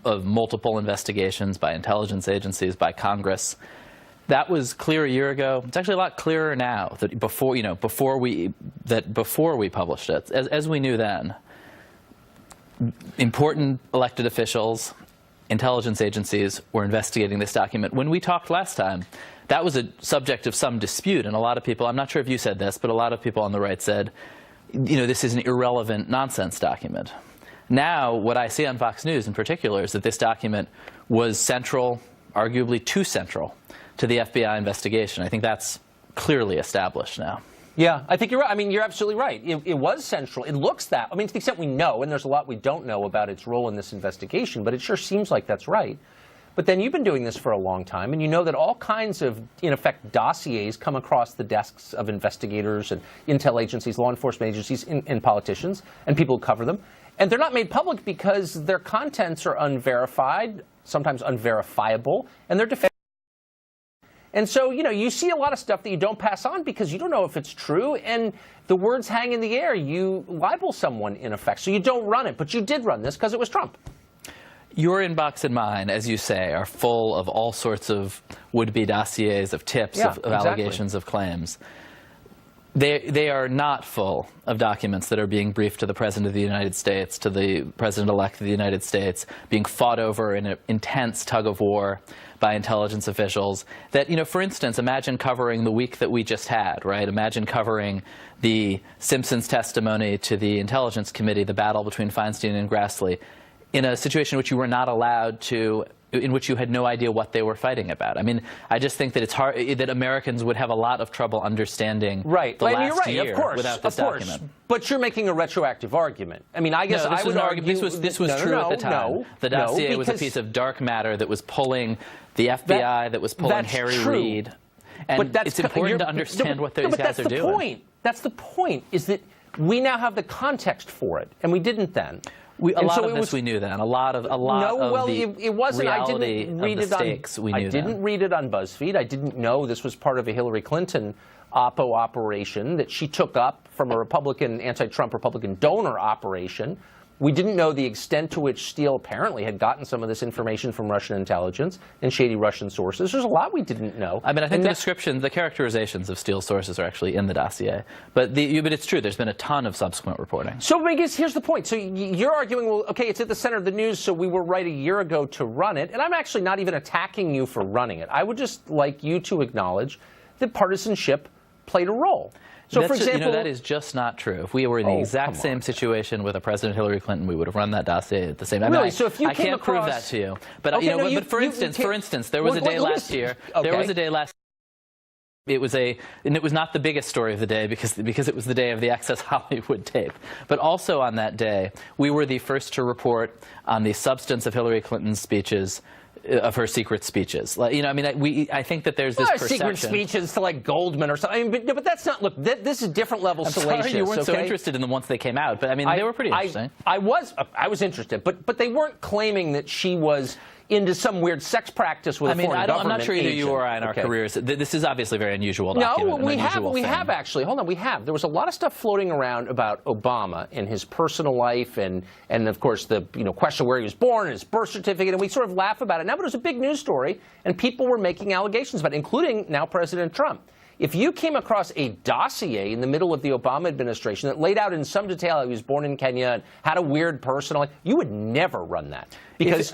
of multiple investigations by intelligence agencies, by Congress. That was clear a year ago. It's actually a lot clearer now that before we published it, as we knew then. Important elected officials, intelligence agencies were investigating this document. When we talked last time, that was a subject of some dispute, and a lot of people, I'm not sure if you said this, but a lot of people on the right said, this is an irrelevant nonsense document. Now, what I see on Fox News in particular is that this document was central, arguably too central, to the FBI investigation. I think that's clearly established now. Yeah, I think you're right. I mean, you're absolutely right. It was central. It looks that. I mean, to the extent we know, and there's a lot we don't know about its role in this investigation, but it sure seems like that's right. But then you've been doing this for a long time, and you know that all kinds of, in effect, dossiers come across the desks of investigators and intel agencies, law enforcement agencies, and politicians, and people who cover them. And they're not made public because their contents are unverified, sometimes unverifiable, and they're defended. And so, you see a lot of stuff that you don't pass on because you don't know if it's true, and the words hang in the air. You libel someone, in effect. So you don't run it, but you did run this because it was Trump. Your inbox and mine, as you say, are full of all sorts of would-be dossiers, of tips, of allegations, of claims. They are not full of documents that are being briefed to the President of the United States, to the President-elect of the United States, being fought over in an intense tug-of-war by intelligence officials. That, for instance, imagine covering the week that we just had, right? Imagine covering the Simpsons testimony to the Intelligence Committee, the battle between Feinstein and Grassley, in a situation in which you were not allowed to, in which you had no idea what they were fighting about. I mean, I just think that it's hard, that Americans would have a lot of trouble understanding the last year without this document. But you're making a retroactive argument. I mean, I guess I would argue this was true at the time. The dossier was a piece of dark matter that was pulling the FBI, that was pulling Harry Reid. And it's important to understand what these guys are doing. That's the point, is that we now have the context for it, and we didn't then. A lot of this we knew then. A lot of the it wasn't. reality of the stakes we knew then. I didn't read it on BuzzFeed. I didn't know this was part of a Hillary Clinton Oppo operation that she took up from a Republican, anti-Trump Republican donor operation. We didn't know the extent to which Steele apparently had gotten some of this information from Russian intelligence and shady Russian sources. There's a lot we didn't know. I mean, I think the descriptions, the characterizations of Steele's sources are actually in the dossier. But it's true. There's been a ton of subsequent reporting. So, I guess here's the point. So you're arguing, well, okay, it's at the center of the news, so we were right a year ago to run it. And I'm actually not even attacking you for running it. I would just like you to acknowledge that partisanship played a role. So, for example, that is just not true. If we were in the exact same situation with a President Hillary Clinton, we would have run that dossier at the same time. Really? So if you I can't prove that to you. But but for instance, there was a day last year. There was a day last. It was not the biggest story of the day because it was the day of the Access Hollywood tape. But also on that day, we were the first to report on the substance of Hillary Clinton's speeches. Of her secret speeches, I think that there's this perception. Secret speeches to Goldman or something. I mean, but that's not. Look, this is different level salacious. Sorry, you weren't so interested in them once they came out, but they were pretty interesting. I was interested, but they weren't claiming that she was into some weird sex practice with a foreign government. I'm not sure either you or I in our careers. This is obviously a very unusual document. No, we have actually. Hold on, we have. There was a lot of stuff floating around about Obama and his personal life, and of course the question where he was born and his birth certificate, and we sort of laugh about it now. But it was a big news story, and people were making allegations about it, including now President Trump. If you came across a dossier in the middle of the Obama administration that laid out in some detail how he was born in Kenya and had a weird personal life, you would never run that because.